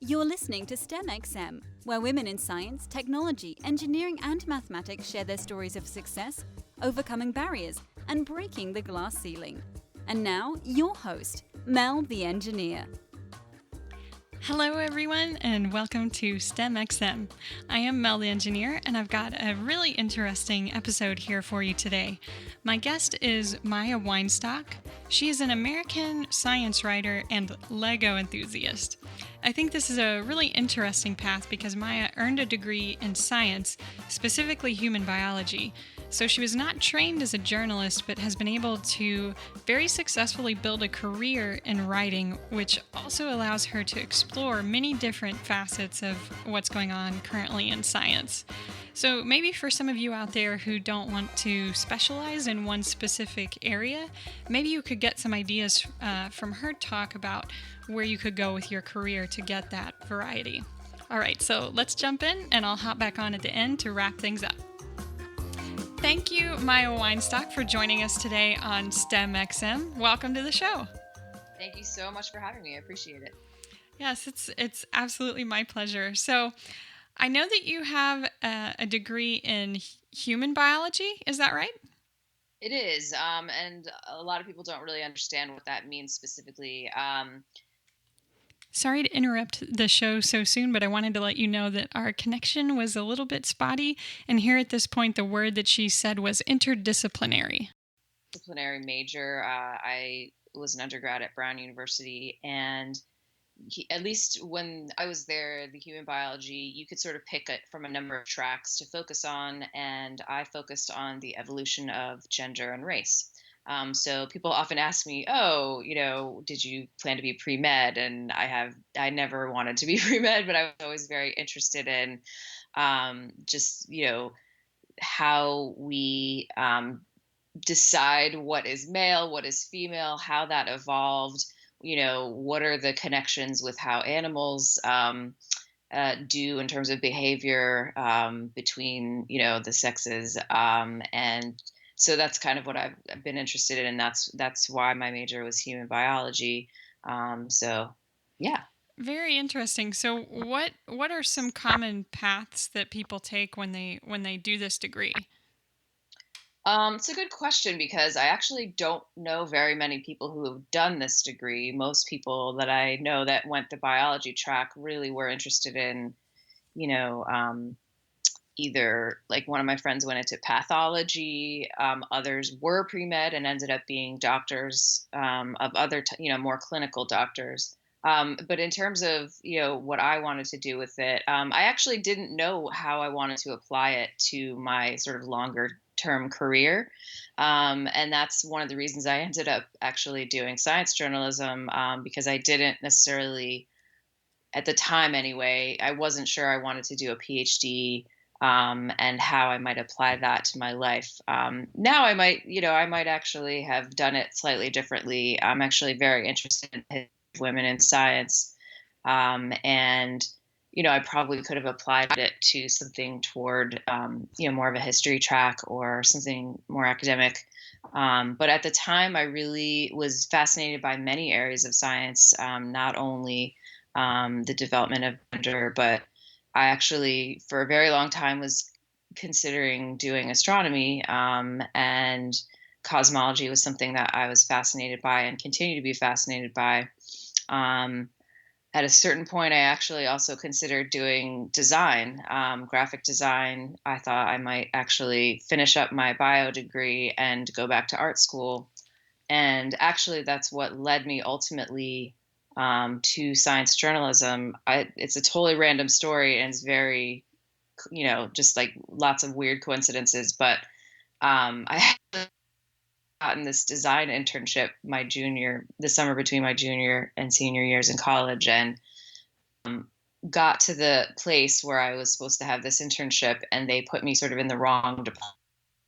You're listening to STEMxm, where women in science, technology, engineering, and mathematics share their stories of success, overcoming barriers, and breaking the glass ceiling. And now, your host, Mel the Engineer. Hello everyone and welcome to STEMxm. I am Mel the Engineer and I've got a really interesting episode here for you today. My guest is Maia Weinstock. She is an American science writer and Lego enthusiast. I think this is a really interesting path because Maia earned a degree in science, specifically human biology. So she was not trained as a journalist, but has been able to very successfully build a career in writing, which also allows her to explore many different facets of what's going on currently in science. So maybe for some of you out there who don't want to specialize in one specific area, maybe you could get some ideas from her talk about where you could go with your career to get that variety. All right, so let's jump in and I'll hop back on at the end to wrap things up. Thank you, Maia Weinstock, for joining us today on STEMxm. Welcome to the show. Thank you so much for having me. I appreciate it. Yes, it's absolutely my pleasure. So I know that you have a degree in human biology. Is that right? It is, and a lot of people don't really understand what that means specifically. Sorry to interrupt the show so soon, but I wanted to let you know that our connection was a little bit spotty. And here at this point, the word that she said was interdisciplinary. Disciplinary major. I was an undergrad at Brown University, and at least when I was there, the human biology, you could sort of pick it from a number of tracks to focus on, and I focused on the evolution of gender and race. So people often ask me, "Oh, did you plan to be pre-med?" And I never wanted to be pre-med, but I was always very interested in just how we decide what is male, what is female, how that evolved. What are the connections with how animals do in terms of behavior between the sexes, and so that's kind of what I've been interested in, and that's why my major was human biology. So yeah. Very interesting. So what are some common paths that people take when they do this degree? It's a good question because I actually don't know very many people who have done this degree. Most people that I know that went the biology track really were interested in, you know, either like one of my friends went into pathology, others were pre-med and ended up being doctors of other, more clinical doctors. But in terms of, what I wanted to do with it, I actually didn't know how I wanted to apply it to my sort of longer term career. And that's one of the reasons I ended up actually doing science journalism, because I didn't necessarily, at the time anyway, I wasn't sure I wanted to do a PhD, and how I might apply that to my life. Now I might actually have done it slightly differently. I'm actually very interested in women in science. And I probably could have applied it to something toward, more of a history track or something more academic. But at the time, I really was fascinated by many areas of science, not only the development of gender, but I actually, for a very long time, was considering doing astronomy, and cosmology was something that I was fascinated by and continue to be fascinated by. Um, at a certain point, I actually also considered doing design, graphic design. I thought I might actually finish up my bio degree and go back to art school. And actually, that's what led me ultimately to science journalism. It's a totally random story and it's very, just like lots of weird coincidences. But I had gotten this design internship the summer between my junior and senior years in college, and got to the place where I was supposed to have this internship, and they put me sort of in the wrong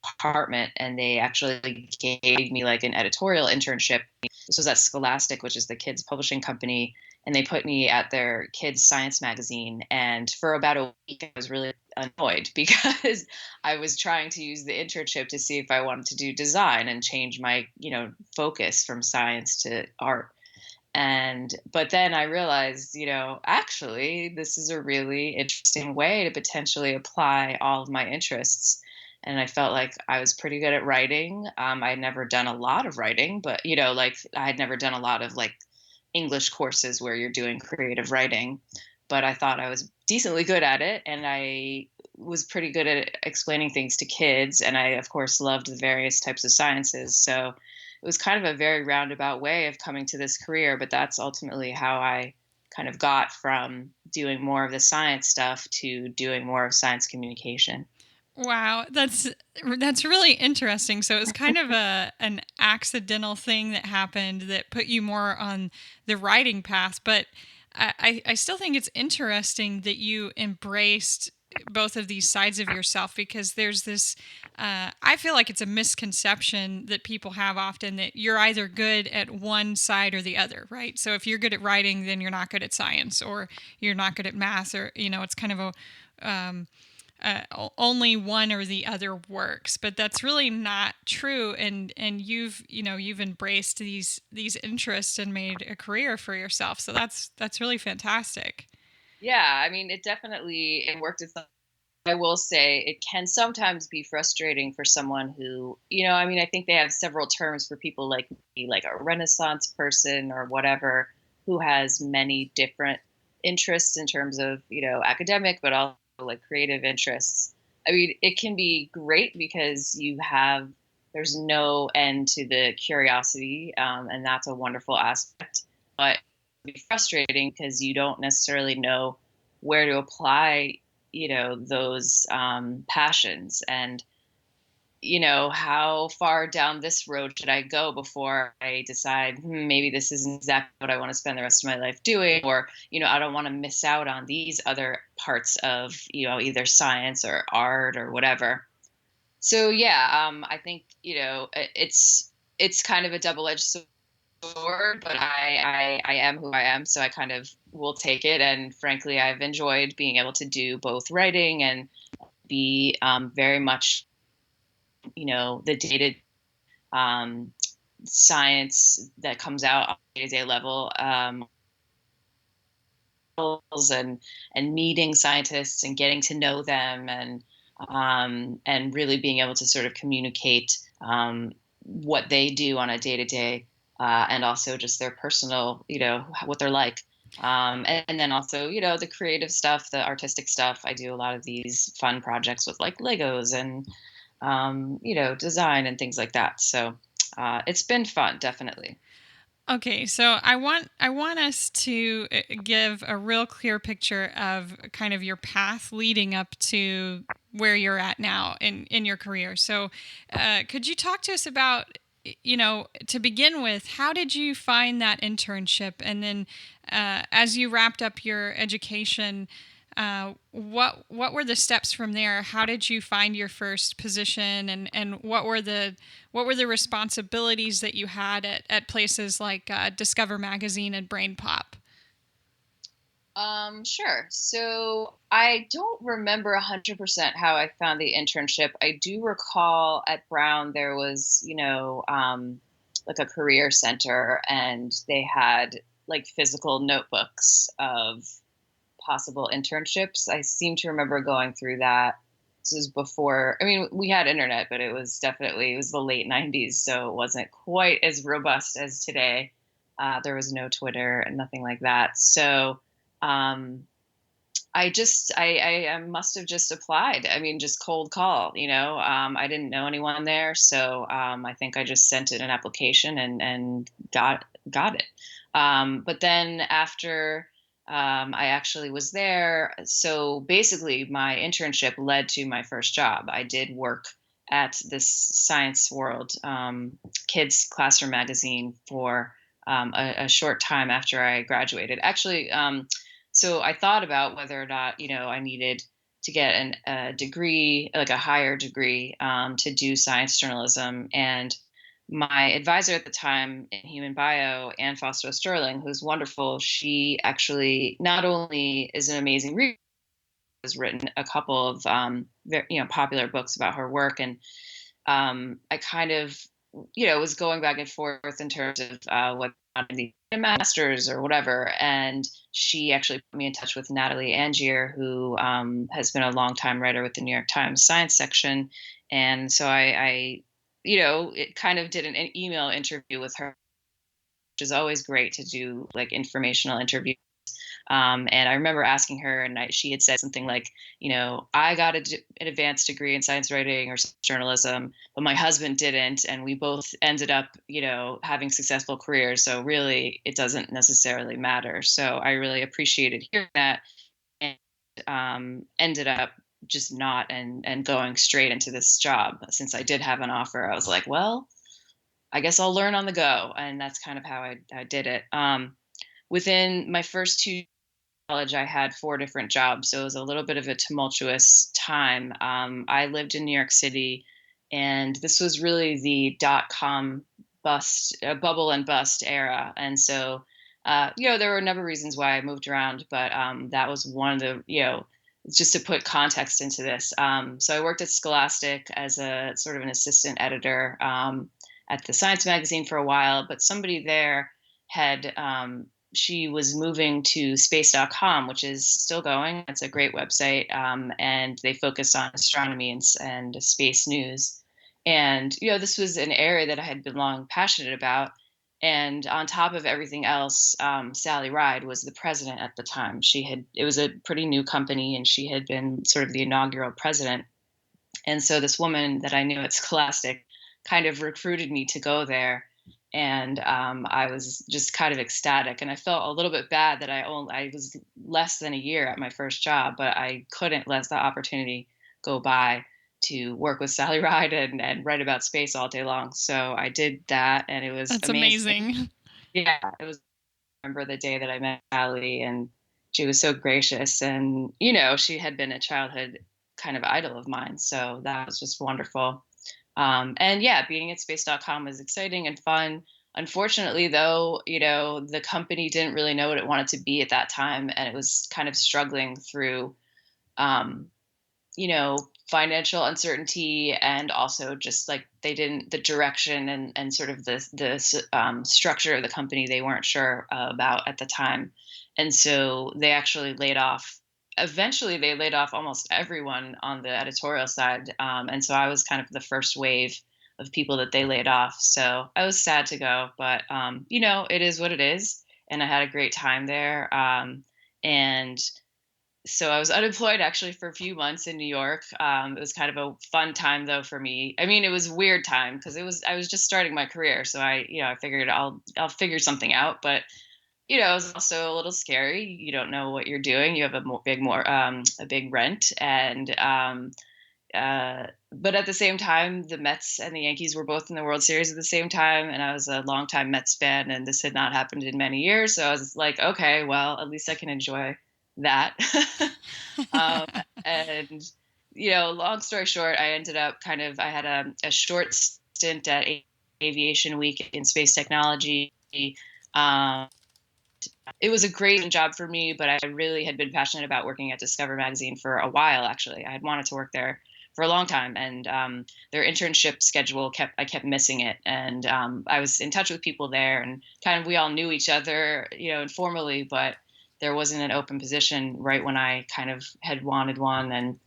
department, and they actually gave me like an editorial internship. This was at Scholastic, which is the kids publishing company, and they put me at their kids science magazine. And for about a week, I was really annoyed because I was trying to use the internship to see if I wanted to do design and change my, focus from science to art. But then I realized, actually, this is a really interesting way to potentially apply all of my interests. And I felt like I was pretty good at writing. I had never done a lot of writing, but like I had never done a lot of like English courses where you're doing creative writing. But I thought I was decently good at it, and I was pretty good at explaining things to kids. And I, of course, loved the various types of sciences. So it was kind of a very roundabout way of coming to this career, but that's ultimately how I kind of got from doing more of the science stuff to doing more of science communication. Wow, that's really interesting. So it's kind of an accidental thing that happened that put you more on the writing path. But I still think it's interesting that you embraced both of these sides of yourself, because there's this I feel like it's a misconception that people have often, that you're either good at one side or the other, right? So if you're good at writing, then you're not good at science, or you're not good at math, or it's kind of a only one or the other works. But that's really not true. And you've embraced these interests and made a career for yourself. So that's really fantastic. Yeah, I mean, it worked. I will say it can sometimes be frustrating for someone who, I mean, I think they have several terms for people like me, like a Renaissance person or whatever, who has many different interests in terms of, academic, but also like creative interests. I mean, it can be great because there's no end to the curiosity, and that's a wonderful aspect. But it can be frustrating because you don't necessarily know where to apply those passions, and how far down this road should I go before I decide, maybe this isn't exactly what I want to spend the rest of my life doing, or I don't want to miss out on these other parts of either science or art or whatever. So yeah, I think it's kind of a double-edged sword, but I am who I am, so I kind of will take it. And frankly, I've enjoyed being able to do both writing and be very much, the data um, science that comes out on a day-to-day level, and meeting scientists and getting to know them, and really being able to sort of communicate what they do on a day-to-day, and also just their personal, what they're like. And then also, the creative stuff, the artistic stuff. I do a lot of these fun projects with like Legos and, design and things like that. So it's been fun, definitely. Okay, so I want us to give a real clear picture of kind of your path leading up to where you're at now in your career. So, could you talk to us about, to begin with, how did you find that internship, and then as you wrapped up your education, what were the steps from there? How did you find your first position, and what were the responsibilities that you had at places like Discover Magazine and Brain Pop? Sure. So I don't remember 100% how I found the internship. I do recall at Brown there was, like a career center, and they had like physical notebooks of possible internships. I seem to remember going through that. This was before, I mean, we had internet, but it was the late 90s, so it wasn't quite as robust as today. There was no Twitter and nothing like that. So um, I must have just applied. I mean, just cold call, I didn't know anyone there. So I think I just sent in an application and got it. But then after I actually was there, so basically my internship led to my first job. I did work at this Science World kids classroom magazine for a short time after I graduated. Actually, so I thought about whether or not, I needed to get a degree, like a higher degree, to do science journalism. And my advisor at the time in human bio, Ann Foster Sterling, who's wonderful, she actually not only is an amazing reader, has written a couple of popular books about her work. And I kind of was going back and forth in terms of what I wanted to be a master's or whatever. And she actually put me in touch with Natalie Angier, who has been a longtime writer with the New York Times science section. And so it kind of did an email interview with her, which is always great to do like informational interviews. And I remember asking her, and she had said something like, I got an advanced degree in science writing or journalism, but my husband didn't. And we both ended up, having successful careers. So really, it doesn't necessarily matter. So I really appreciated hearing that, and ended up just not and going straight into this job. Since I did have an offer, I was like, well, I guess I'll learn on the go. And that's kind of how I did it. Within my first 2 college, I had 4 different jobs, so it was a little bit of a tumultuous time. I lived in New York City, and this was really the .com bubble and bust era. And so, there were a number of reasons why I moved around, but that was one of the, just to put context into this. So I worked at Scholastic as a sort of an assistant editor at the Science magazine for a while, but somebody there had she was moving to space.com, which is still going. It's a great website. And they focus on astronomy and space news. And, this was an area that I had been long passionate about. And on top of everything else, Sally Ride was the president at the time. It was a pretty new company, and she had been sort of the inaugural president. And so this woman that I knew at Scholastic kind of recruited me to go there, and I was just kind of ecstatic. And I felt a little bit bad that I was less than a year at my first job, but I couldn't let the opportunity go by to work with Sally Ride and write about space all day long. So I did that, and it was That's amazing. amazing. Yeah, it was. I remember the day that I met Sally, and she was so gracious, and she had been a childhood kind of idol of mine, so that was just wonderful. And yeah, being at space.com was exciting and fun. Unfortunately, though, the company didn't really know what it wanted to be at that time, and it was kind of struggling through, um, financial uncertainty, and also just like the direction and sort of the structure of the company, they weren't sure about at the time. And so they actually laid off. Eventually, they laid off almost everyone on the editorial side. And so I was kind of the first wave of people that they laid off. So I was sad to go, but, it is what it is. And I had a great time there. And so I was unemployed actually for a few months in New York. It was kind of a fun time though for me. I mean, it was a weird time because I was just starting my career, so I figured I'll figure something out. But it was also a little scary. You don't know what you're doing. You have a big rent, and but at the same time, the Mets and the Yankees were both in the World Series at the same time, and I was a longtime Mets fan, and this had not happened in many years. So I was like, okay, well, at least I can enjoy that. um, and long story short, I had a short stint at Aviation Week in space technology. Um, it was a great job for me, but I really had been passionate about working at Discover magazine for a while. Actually, I had wanted to work there for a long time, and their internship schedule I kept missing it. And I was in touch with people there, and kind of we all knew each other, informally, but there wasn't an open position right when I kind of had wanted one. And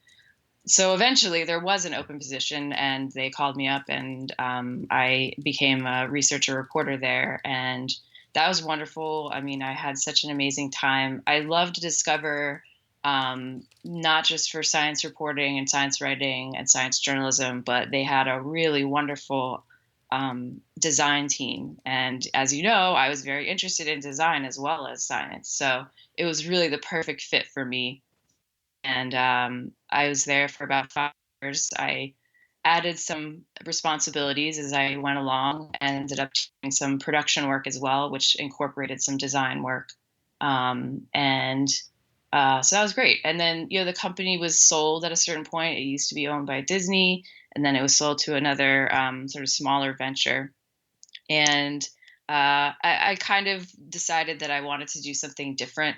so eventually there was an open position, and they called me up, and I became a researcher reporter there. And that was wonderful. I mean, I had such an amazing time. I loved Discover, not just for science reporting and science writing and science journalism, but they had a really wonderful design team. And as you know, I was very interested in design as well as science. So it was really the perfect fit for me. And I was there for about 5 years. I added some responsibilities as I went along, and ended up doing some production work as well, which incorporated some design work. And So that was great. And then, the company was sold at a certain point. It used to be owned by Disney, and then it was sold to another sort of smaller venture. And I kind of decided that I wanted to do something different.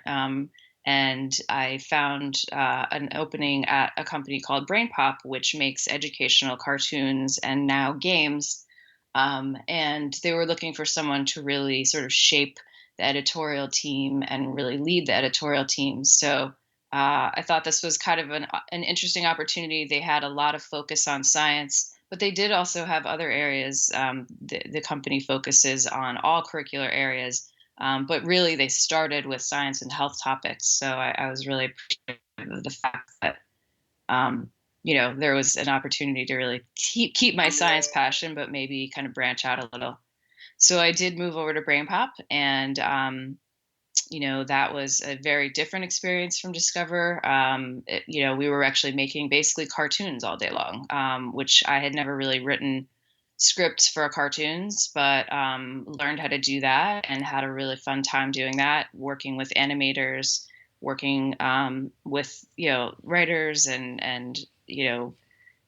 And I found an opening at a company called Brain Pop, which makes educational cartoons and now games. And they were looking for someone to really sort of shape the editorial team and really lead the editorial team. So I thought this was kind of an interesting opportunity. They had a lot of focus on science, but they did also have other areas. The company focuses on all curricular areas, but really they started with science and health topics. So I was really appreciative of the fact that there was an opportunity to really keep my science passion, but maybe kind of branch out a little. So I did move over to BrainPop, and that was a very different experience from Discover. We were actually making basically cartoons all day long, which I had never really written scripts for cartoons, but learned how to do that and had a really fun time doing that, working with animators, working with writers, and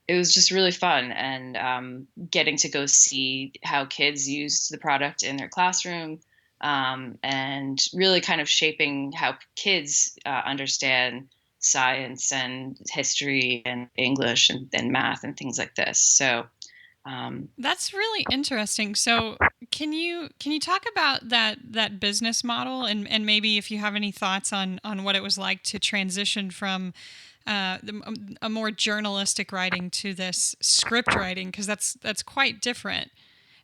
it was just really fun, and getting to go see how kids used the product in their classroom, and really kind of shaping how kids understand science and history and English and math and things like this. So That's really interesting. So, can you talk about that business model, and maybe if you have any thoughts on what it was like to transition from a more journalistic writing to this script writing, because that's quite different.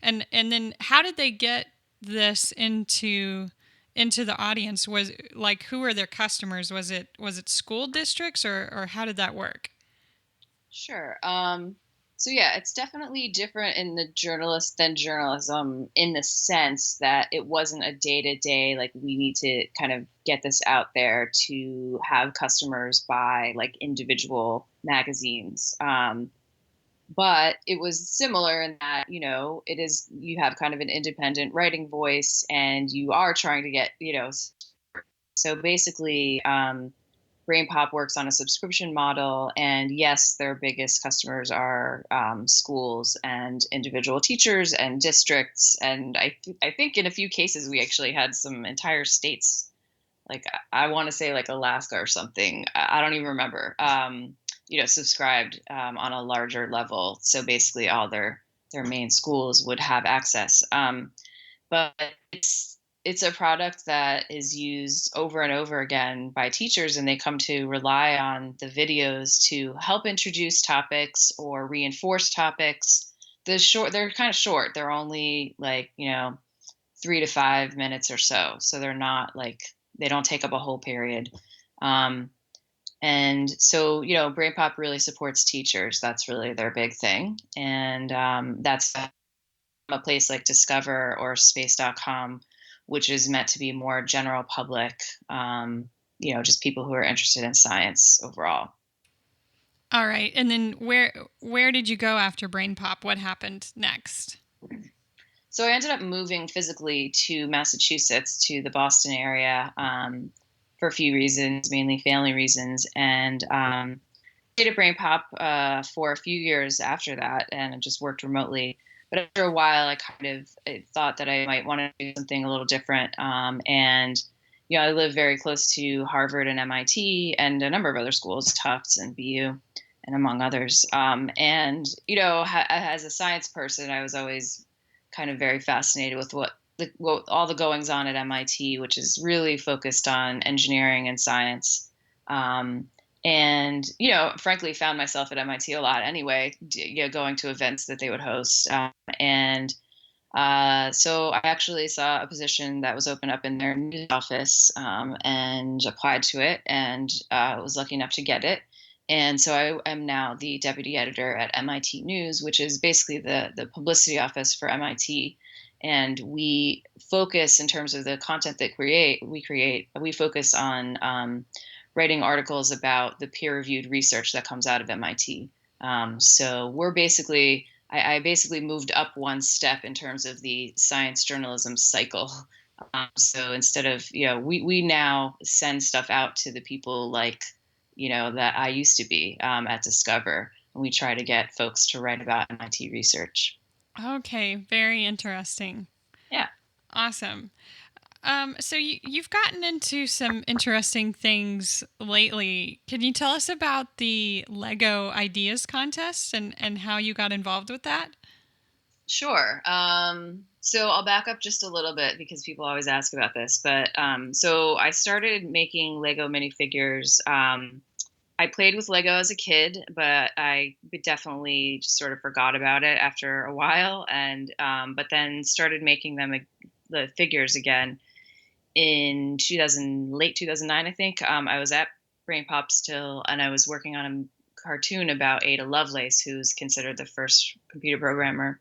And then how did they get this into the audience? Was like, who were their customers? Was it school districts, or how did that work? Sure. So yeah, it's definitely different in the journalist than journalism, in the sense that it wasn't a day to day, like we need to kind of get this out there to have customers buy like individual magazines. But it was similar in that, you have kind of an independent writing voice, and you are trying to get, so basically, BrainPop works on a subscription model, and yes, their biggest customers are schools and individual teachers and districts. And I think in a few cases we actually had some entire states, like I want to say like Alaska or something. I don't even remember. Subscribed on a larger level. So basically, all their main schools would have access. But it's a product that is used over and over again by teachers, and they come to rely on the videos to help introduce topics or reinforce topics. They're kind of short. They're only like 3 to 5 minutes or so. So they're not like, they don't take up a whole period. And so, BrainPop really supports teachers. That's really their big thing. And that's a place like Discover or Space.com, which is meant to be more general public, just people who are interested in science overall. All right. And then where did you go after Brain Pop? What happened next? So I ended up moving physically to Massachusetts, to the Boston area, for a few reasons, mainly family reasons, and stayed at Brain Pop for a few years after that, and just worked remotely. But after a while, I thought that I might want to do something a little different. And I live very close to Harvard and MIT and a number of other schools, Tufts and BU, and among others. And as a science person, I was always kind of very fascinated with what all the goings on at MIT, which is really focused on engineering and science. And frankly, found myself at MIT a lot anyway, going to events that they would host. And so I actually saw a position that was open up in their news office, and applied to it, and was lucky enough to get it. And so I am now the deputy editor at MIT News, which is basically the publicity office for MIT. And we focus, in terms of the content that we focus on writing articles about the peer-reviewed research that comes out of MIT. So we're basically, I basically moved up one step in terms of the science journalism cycle. So instead of, we now send stuff out to the people like, that I used to be at Discover, and we try to get folks to write about MIT research. Okay, very interesting. Yeah. Awesome. So you've gotten into some interesting things lately. Can you tell us about the Lego Ideas Contest and how you got involved with that? Sure. So I'll back up just a little bit because people always ask about this. But so I started making Lego minifigures. I played with Lego as a kid, but I definitely just sort of forgot about it after a while, and but then started making them the figures again in 2000, late 2009, I think. I was at Brain Pop still, and I was working on a cartoon about Ada Lovelace, who's considered the first computer programmer.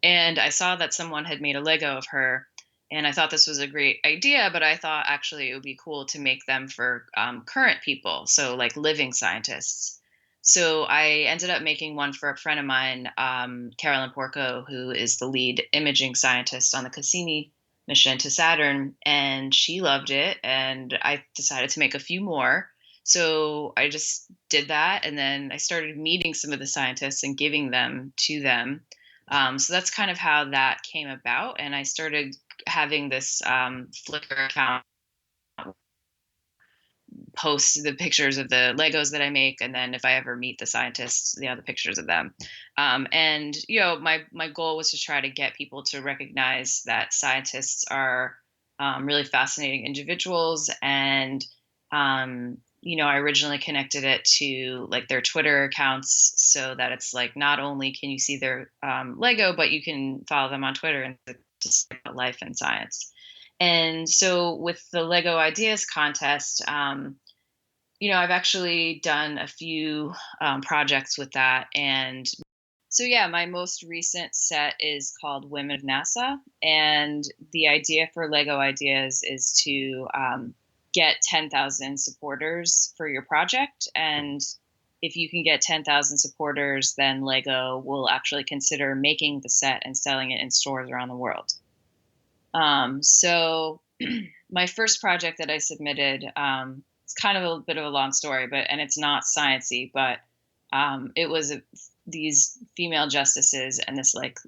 And I saw that someone had made a Lego of her, and I thought this was a great idea, but I thought actually it would be cool to make them for current people, so like living scientists. So I ended up making one for a friend of mine, Carolyn Porco, who is the lead imaging scientist on the Cassini mission to Saturn, and she loved it. And I decided to make a few more. So I just did that, and then I started meeting some of the scientists and giving them to them. So that's kind of how that came about. And I started having this Flickr account, post the pictures of the Legos that I make, and then if I ever meet the scientists, the pictures of them. And my goal was to try to get people to recognize that scientists are really fascinating individuals. And I originally connected it to like their Twitter accounts, so that it's like not only can you see their Lego, but you can follow them on Twitter and just about life and science. And so with the Lego Ideas contest, I've actually done a few projects with that. And so, yeah, my most recent set is called Women of NASA. And the idea for Lego Ideas is to get 10,000 supporters for your project. And if you can get 10,000 supporters, then Lego will actually consider making the set and selling it in stores around the world. So my first project that I submitted, it's kind of a bit of a long story, and it's not sciencey, but it was these female justices and this like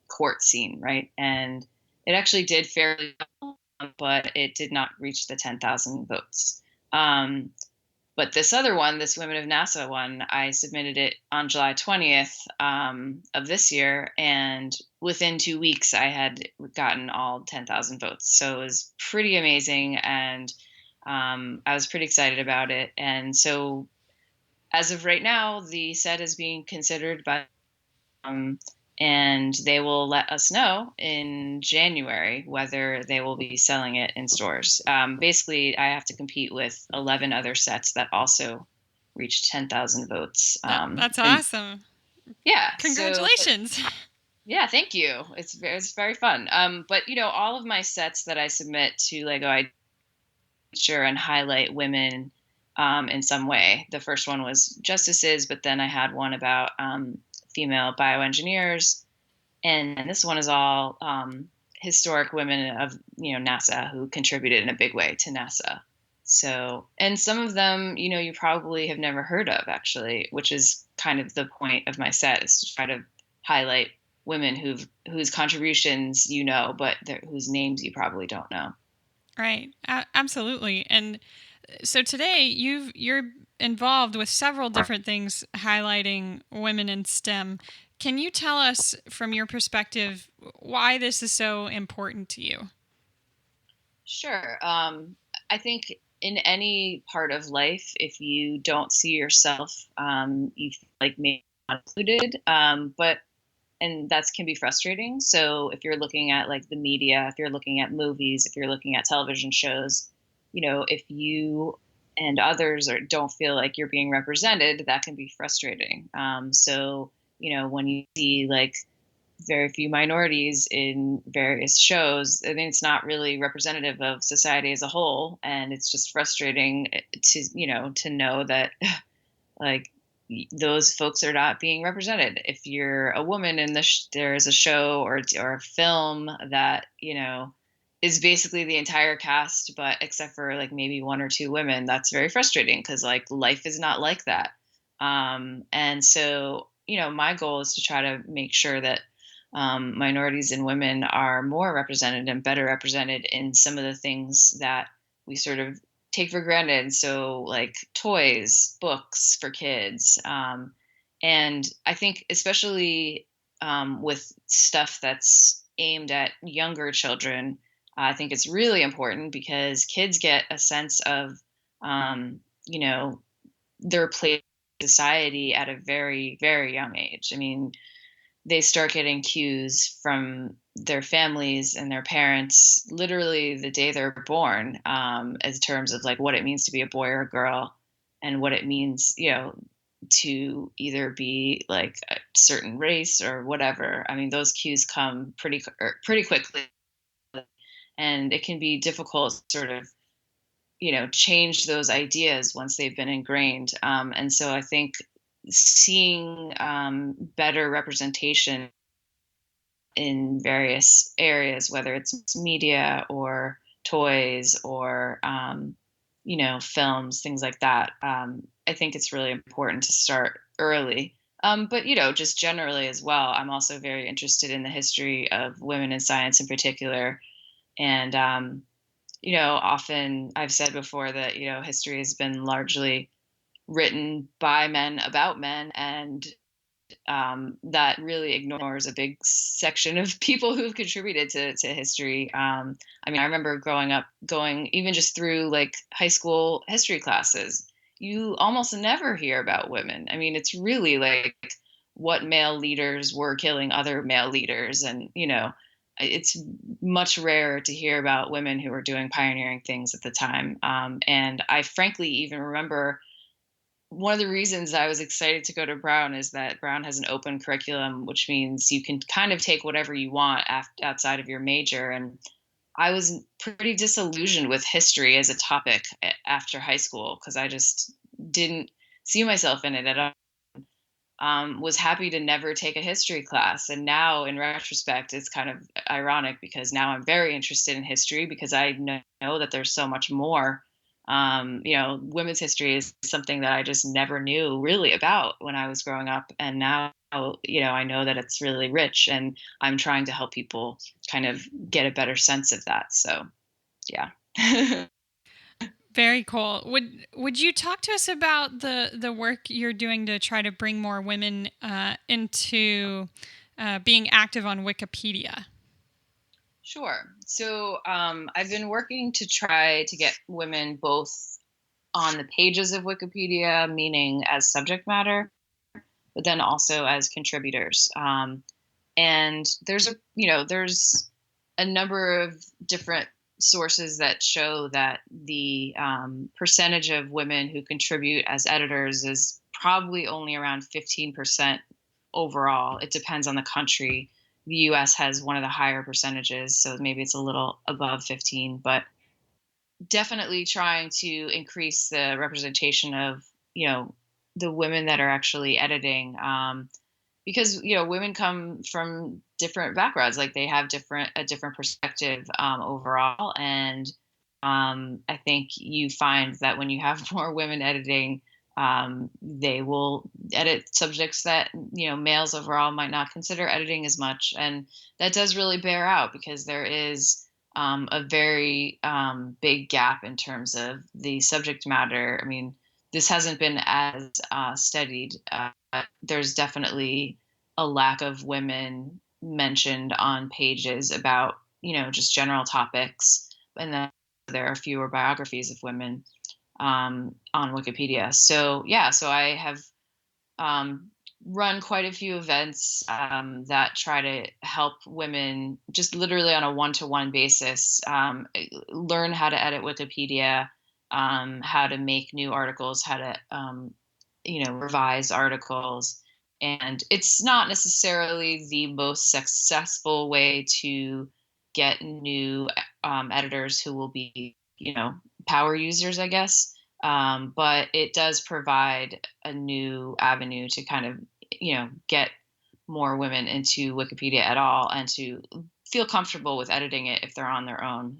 court scene, right? And it actually did fairly well, but it did not reach the 10,000 votes. But this other one, this Women of NASA one, I submitted it on July 20th of this year. And within 2 weeks, I had gotten all 10,000 votes. So it was pretty amazing. And I was pretty excited about it. And so as of right now, the set is being considered by um, and they will let us know in January whether they will be selling it in stores. Basically, I have to compete with 11 other sets that also reached 10,000 votes. That's And awesome. yeah, Congratulations. yeah, tit's you. It's very fun. But all of my sets that I submit to Lego, I feature and highlight women in some way. The first one was justices, but then I had one about female bioengineers, and this one is all historic women of NASA who contributed in a big way to NASA. So, and some of them, you probably have never heard of actually, which is kind of the point of my set, is to try to highlight women whose contributions but whose names you probably don't know. Right. Absolutely. And so today you're involved with several different things highlighting women in STEM. Can you tell us from your perspective why this is so important to you? Sure. I think in any part of life, if you don't see yourself, you feel like maybe not included. And that can be frustrating. So if you're looking at like the media, if you're looking at movies, if you're looking at television shows, if you and others don't feel like you're being represented, that can be frustrating. So when you see like very few minorities in various shows, I mean, it's not really representative of society as a whole, and it's just frustrating to know that like those folks are not being represented. If you're a woman and there is a show or a film that is basically the entire cast, but except for like maybe one or two women, that's very frustrating because like life is not like that. And so my goal is to try to make sure that minorities and women are more represented and better represented in some of the things that we sort of take for granted. So, like toys, books for kids. And I think, especially with stuff that's aimed at younger children, I think it's really important because kids get a sense of, you know, their place in society at a very, very young age. I mean, they start getting cues from their families and their parents literally the day they're born, as terms of like what it means to be a boy or a girl and what it means, to either be like a certain race or whatever. I mean, those cues come pretty quickly, and it can be difficult to sort of, change those ideas once they've been ingrained. And so I think seeing better representation in various areas, whether it's media or toys or films, things like that. I think it's really important to start early. But just generally as well, I'm also very interested in the history of women in science in particular. And often I've said before that history has been largely written by men about men, and that really ignores a big section of people who've contributed to history. I mean, I remember growing up, going even just through like high school history classes, you almost never hear about women. I mean, it's really like what male leaders were killing other male leaders, and it's much rarer to hear about women who were doing pioneering things at the time. And I frankly even remember one of the reasons I was excited to go to Brown is that Brown has an open curriculum, which means you can kind of take whatever you want outside of your major. And I was pretty disillusioned with history as a topic after high school because I just didn't see myself in it at all. Was happy to never take a history class. And now, in retrospect, it's kind of ironic because now I'm very interested in history because I know that there's so much more. Women's history is something that I just never knew really about when I was growing up. And now, I know that it's really rich, and I'm trying to help people kind of get a better sense of that. So, yeah. Very cool. Would you talk to us about the work you're doing to try to bring more women into being active on Wikipedia? Sure. So I've been working to try to get women both on the pages of Wikipedia, meaning as subject matter, but then also as contributors. And there's a number of different sources that show that the percentage of women who contribute as editors is probably only around 15% overall. It depends on the country. The US has one of the higher percentages, so maybe it's a little above 15, but definitely trying to increase the representation of, the women that are actually editing. Because women come from different backgrounds, like they have a different perspective overall. And I think you find that when you have more women editing, they will edit subjects that males overall might not consider editing as much, and that does really bear out because there is a very big gap in terms of the subject matter. I mean, this hasn't been as studied. There's definitely a lack of women mentioned on pages about just general topics, and then there are fewer biographies of women on Wikipedia. So yeah, so I have run quite a few events that try to help women just literally on a one-to-one basis learn how to edit Wikipedia, how to make new articles, how to revise articles. And it's not necessarily the most successful way to get new editors who will be, power users, I guess. But it does provide a new avenue to kind of, get more women into Wikipedia at all and to feel comfortable with editing it if they're on their own.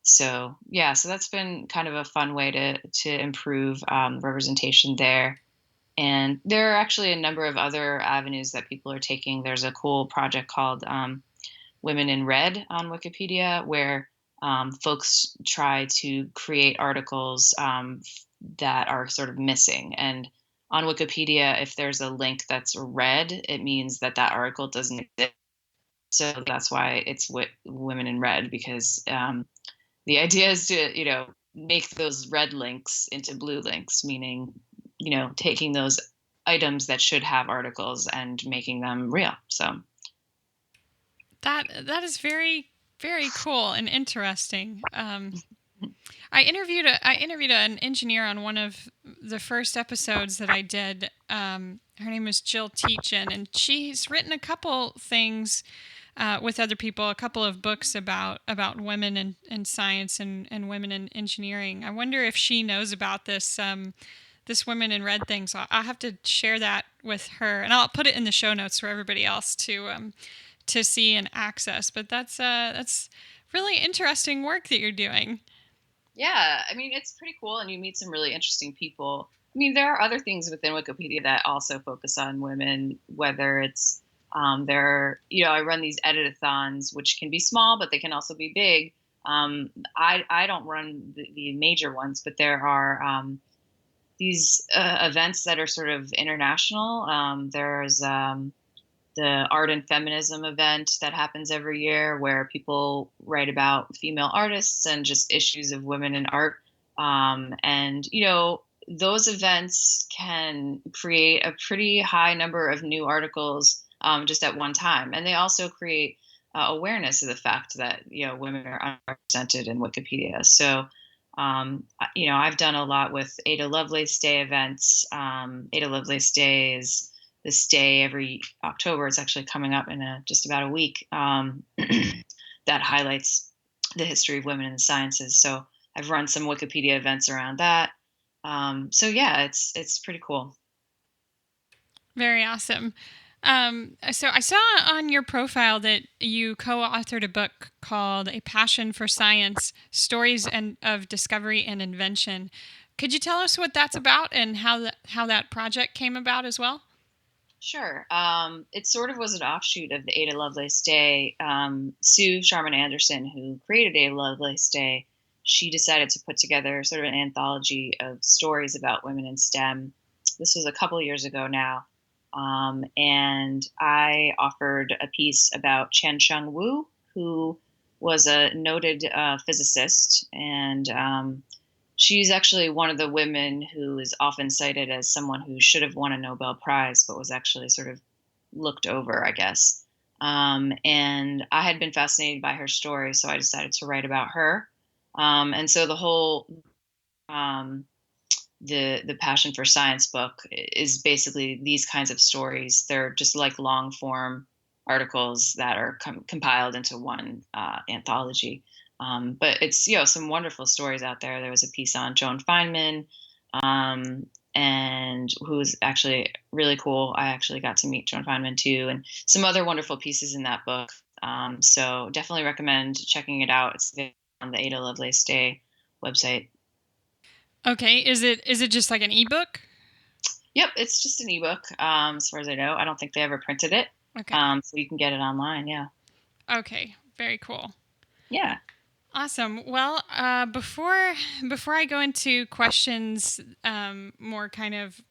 So yeah, so that's been kind of a fun way to improve representation there. And there are actually a number of other avenues that people are taking. There's a cool project called Women in Red on Wikipedia, where folks try to create articles that are sort of missing. And on Wikipedia, if there's a link that's red, it means that that article doesn't exist. So that's why it's women in red, because the idea is to, make those red links into blue links, meaning, taking those items that should have articles and making them real. So That is very, very cool and interesting. I interviewed an engineer on one of the first episodes that I did. Her name is Jill Teachin, and she's written a couple things with other people, a couple of books about women in science and women in engineering. I wonder if she knows about this women in red thing. So I'll have to share that with her, and I'll put it in the show notes for everybody else to see and access. But that's really interesting work that you're doing. yeah, I mean, it's pretty cool, and you meet some really interesting people. I mean, there are other things within Wikipedia that also focus on women, whether it's I run these edit-a-thons, which can be small, but they can also be big. I don't run the major ones, but there are these events that are sort of international. There's the art and feminism event that happens every year, where people write about female artists and just issues of women in art. And those events can create a pretty high number of new articles just at one time, and they also create awareness of the fact that women are underrepresented in Wikipedia. So I've done a lot with Ada Lovelace Day events. Ada Lovelace Day is this day every October. It's actually coming up in just about a week, that highlights the history of women in the sciences. So I've run some Wikipedia events around that. So yeah, it's pretty cool. Very awesome. So I saw on your profile that you co-authored a book called A Passion for Science, Stories of Discovery and Invention. Could you tell us what that's about and how that project came about as well? Sure. It sort of was an offshoot of the Ada Lovelace Day. Sue Sharman Anderson, who created Ada Lovelace Day, she decided to put together sort of an anthology of stories about women in STEM. This was a couple years ago now. And I offered a piece about Chen-Chung Wu, who was a noted physicist, and she's actually one of the women who is often cited as someone who should have won a Nobel Prize, but was actually sort of looked over, I guess. And I had been fascinated by her story, so I decided to write about her. And so the whole the Passion for Science book is basically these kinds of stories. They're just like long form articles that are compiled into one anthology. But it's some wonderful stories out there. There was a piece on Joan Feynman, and who's actually really cool. I actually got to meet Joan Feynman too, and some other wonderful pieces in that book. So definitely recommend checking it out. It's on the Ada Lovelace Day website. Okay, is it just like an ebook? Yep, it's just an ebook. As far as I know, I don't think they ever printed it. Okay. So you can get it online. Yeah. Okay, very cool. Yeah. Awesome. Well, before I go into questions, more kind of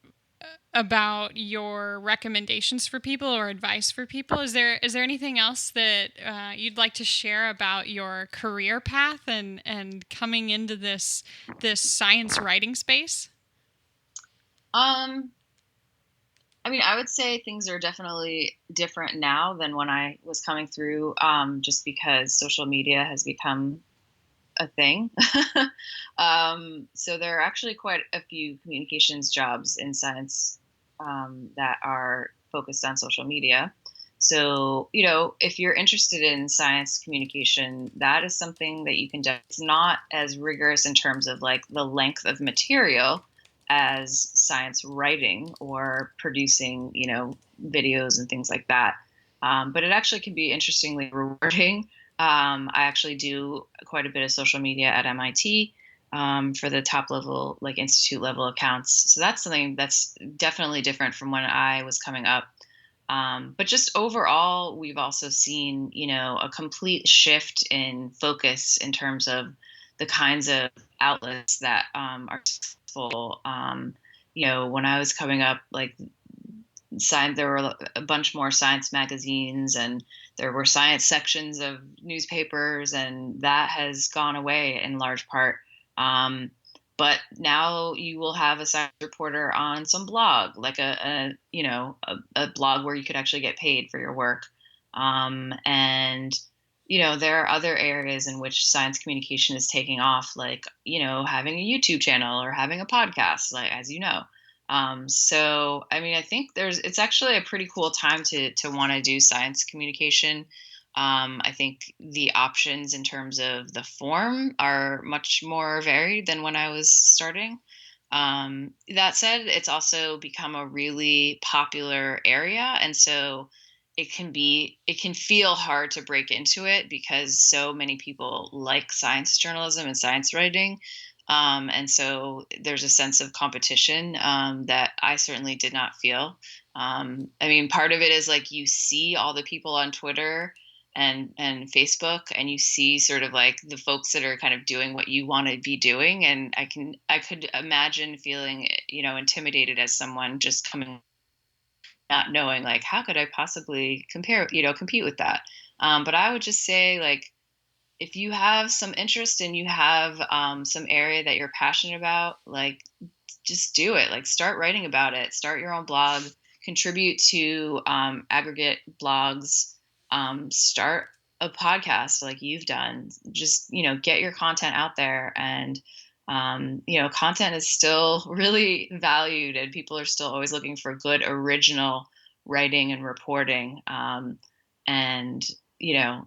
about your recommendations for people or advice for people, is there anything else that you'd like to share about your career path and coming into this science writing space? I mean, I would say things are definitely different now than when I was coming through, just because social media has become a thing. So there are actually quite a few communications jobs in science that are focused on social media. So, if you're interested in science communication, that is something that you can do. It's not as rigorous in terms of like the length of material as science writing or producing, videos and things like that. But it actually can be interestingly rewarding. I actually do quite a bit of social media at MIT for the top level, like institute level accounts. So that's something that's definitely different from when I was coming up. But just overall, we've also seen, a complete shift in focus in terms of the kinds of outlets that are successful. when I was coming up, like science, there were a bunch more science magazines, and there were science sections of newspapers, and that has gone away in large part. Um, but now you will have a science reporter on some blog, like a blog where you could actually get paid for your work. And there are other areas in which science communication is taking off, like having a YouTube channel or having a podcast, like as you know. So I mean, I think it's actually a pretty cool time to want to do science communication. I think the options in terms of the form are much more varied than when I was starting. That said, it's also become a really popular area, and so it can feel hard to break into it because so many people like science journalism and science writing. And so there's a sense of competition that I certainly did not feel. I mean, part of it is like you see all the people on Twitter and Facebook, and you see sort of like the folks that are kind of doing what you want to be doing. And I could imagine feeling, intimidated as someone just coming, not knowing like how could I possibly compete with that. But I would just say, like, if you have some interest and you have some area that you're passionate about, like, just do it. Like, start writing about it. Start your own blog. Contribute to aggregate blogs. Start a podcast like you've done. Just get your content out there. And content is still really valued, and people are still always looking for good original writing and reporting. And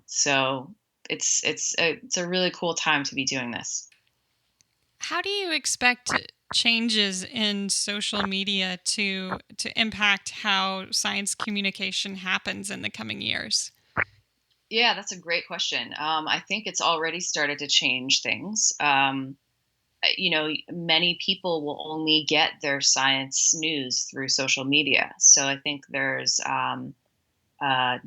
so it's a really cool time to be doing this. How do you expect changes in social media to impact how science communication happens in the coming years? Yeah, that's a great question. I think it's already started to change things. Many people will only get their science news through social media. So I think there's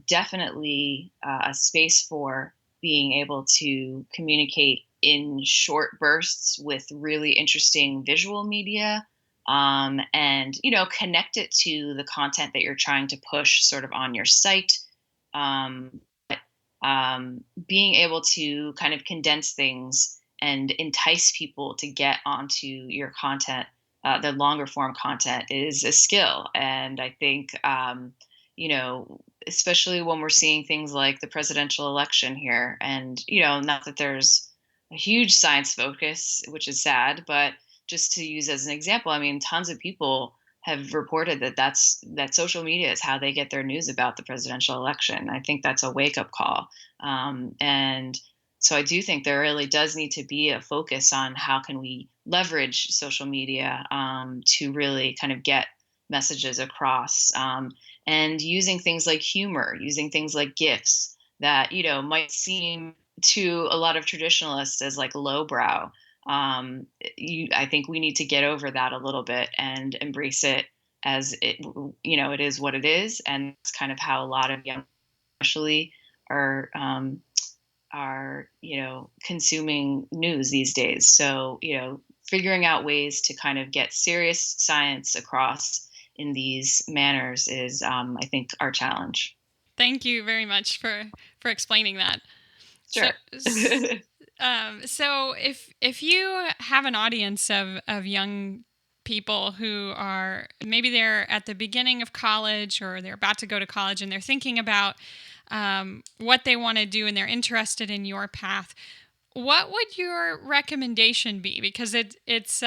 definitely a space for being able to communicate in short bursts with really interesting visual media, and connect it to the content that you're trying to push sort of on your site. um, Being able to kind of condense things and entice people to get onto your content, the longer form content, is a skill. And I think, especially when we're seeing things like the presidential election here, and, not that there's a huge science focus, which is sad, but just to use as an example, I mean, tons of people have reported that social media is how they get their news about the presidential election. I think that's a wake up call. And so I do think there really does need to be a focus on how can we leverage social media to really kind of get messages across, and using things like humor, using things like GIFs that might seem to a lot of traditionalists as like lowbrow. I think we need to get over that a little bit and embrace it as it is what it is, and it's kind of how a lot of young, especially, are consuming news these days. So figuring out ways to kind of get serious science across in these manners is, I think, our challenge. Thank you very much for explaining that. Sure. So if you have an audience of young people who are, maybe they're at the beginning of college or they're about to go to college and they're thinking about what they want to do and they're interested in your path, what would your recommendation be? Because it's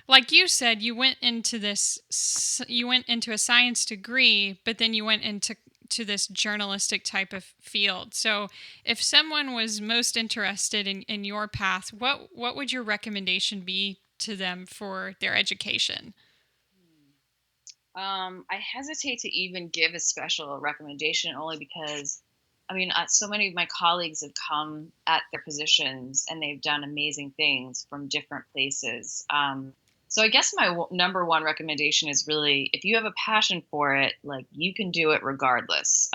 like you said, you went into a science degree, but then you went into this journalistic type of field. So if someone was most interested in your path, what would your recommendation be to them for their education? I hesitate to even give a special recommendation, only because, I mean, so many of my colleagues have come at their positions and they've done amazing things from different places. So I guess my number one recommendation is really, if you have a passion for it, like, you can do it regardless.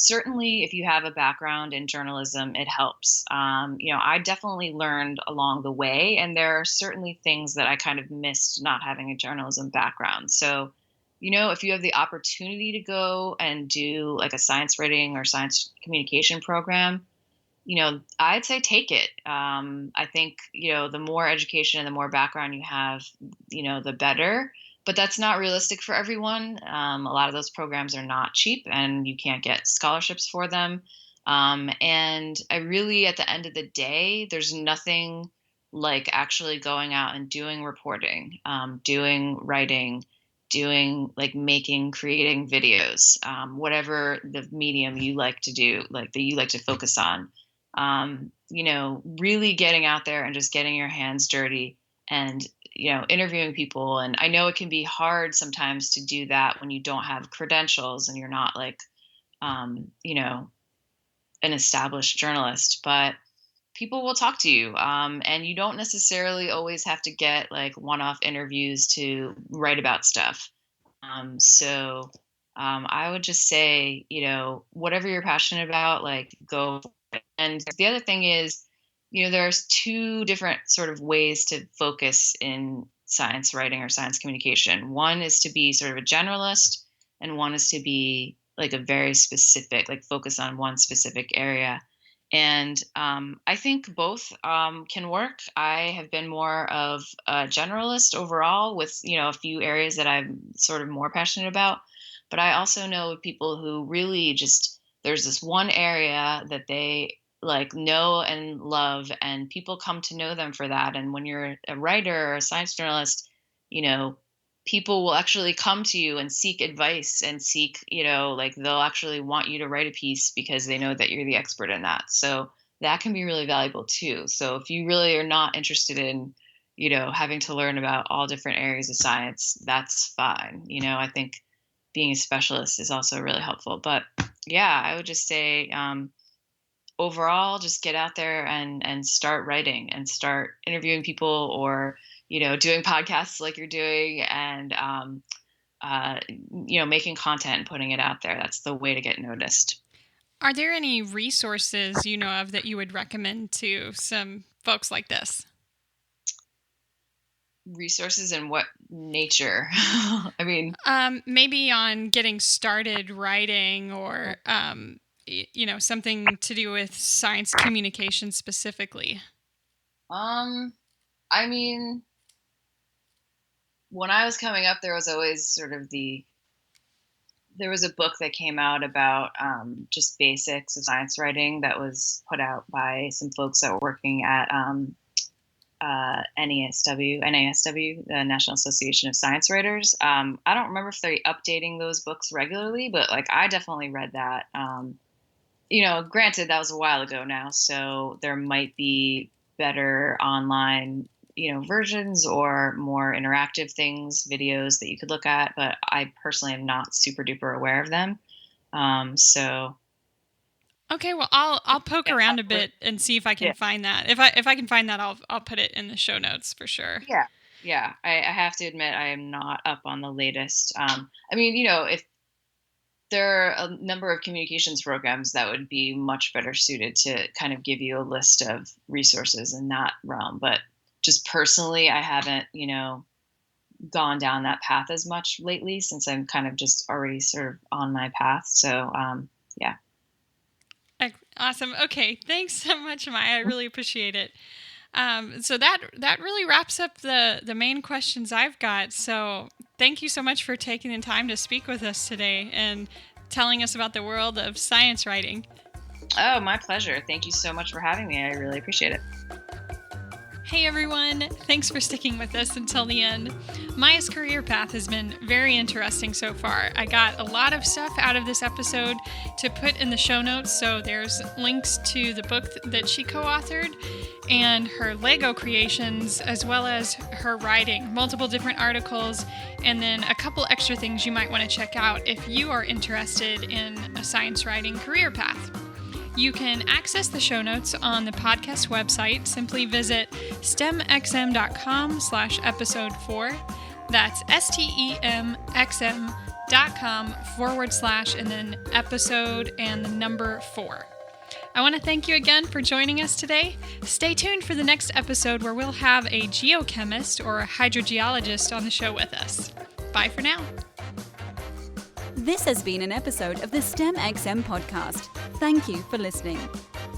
certainly if you have a background in journalism, it helps. I definitely learned along the way, and there are certainly things that I kind of missed not having a journalism background. So, if you have the opportunity to go and do like a science writing or science communication program, I'd say take it. I think, the more education and the more background you have, the better. But that's not realistic for everyone. A lot of those programs are not cheap and you can't get scholarships for them. And I really, at the end of the day, there's nothing like actually going out and doing reporting, doing writing, doing like creating videos, whatever the medium you like to do, like that you like to focus on. Really getting out there and just getting your hands dirty and, interviewing people. And I know it can be hard sometimes to do that when you don't have credentials and you're not like, an established journalist, but people will talk to you. And you don't necessarily always have to get like one-off interviews to write about stuff. I would just say, whatever you're passionate about, like go for it. And the other thing is, there's two different sort of ways to focus in science writing or science communication. One is to be sort of a generalist, and one is to be like a very specific, like focus on one specific area. And I think both can work. I have been more of a generalist overall with, a few areas that I'm sort of more passionate about. But I also know people who really just, there's this one area that they like know and love, and people come to know them for that. And when you're a writer or a science journalist, people will actually come to you and seek advice and seek, like they'll actually want you to write a piece because they know that you're the expert in that. So that can be really valuable too. So if you really are not interested in, having to learn about all different areas of science, that's fine. I think being a specialist is also really helpful. But yeah, I would just say, overall, just get out there and start writing and start interviewing people, or doing podcasts like you're doing, and making content and putting it out there. That's the way to get noticed. Are there any resources you know of that you would recommend to some folks like this? Resources in what nature? I mean, maybe on getting started writing, or something to do with science communication specifically. I mean, when I was coming up, there was always sort of there was a book that came out about just basics of science writing that was put out by some folks that were working at NASW, the National Association of Science Writers. I don't remember if they're updating those books regularly, but like I definitely read that. Granted, that was a while ago now, so there might be better online versions or more interactive things, videos that you could look at, but I personally am not super duper aware of them. Okay, well, I'll poke around a bit and see if I can find that. If I can find that, I'll put it in the show notes for sure. Yeah. I have to admit I am not up on the latest. If there are a number of communications programs that would be much better suited to kind of give you a list of resources in that realm, but just personally, I haven't, gone down that path as much lately since I'm kind of just already sort of on my path. So, yeah. Awesome. Okay. Thanks so much, Maya. I really appreciate it. So that really wraps up the main questions I've got. So thank you so much for taking the time to speak with us today and telling us about the world of science writing. Oh, my pleasure. Thank you so much for having me. I really appreciate it. Hey everyone, thanks for sticking with us until the end. Maya's career path has been very interesting so far. I got a lot of stuff out of this episode to put in the show notes, so there's links to the book that she co-authored and her Lego creations, as well as her writing, multiple different articles, and then a couple extra things you might want to check out if you are interested in a science writing career path. You can access the show notes on the podcast website. Simply visit STEMxm.com/episode 4. That's STEMxm.com. STEMxm.com/, and then episode and the number 4. I want to thank you again for joining us today. Stay tuned for the next episode where we'll have a geochemist or a hydrogeologist on the show with us. Bye for now. This has been an episode of the STEMxm podcast. Thank you for listening.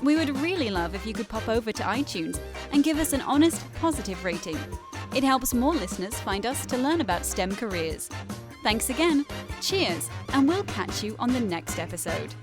We would really love if you could pop over to iTunes and give us an honest, positive rating. It helps more listeners find us to learn about STEM careers. Thanks again, cheers, and we'll catch you on the next episode.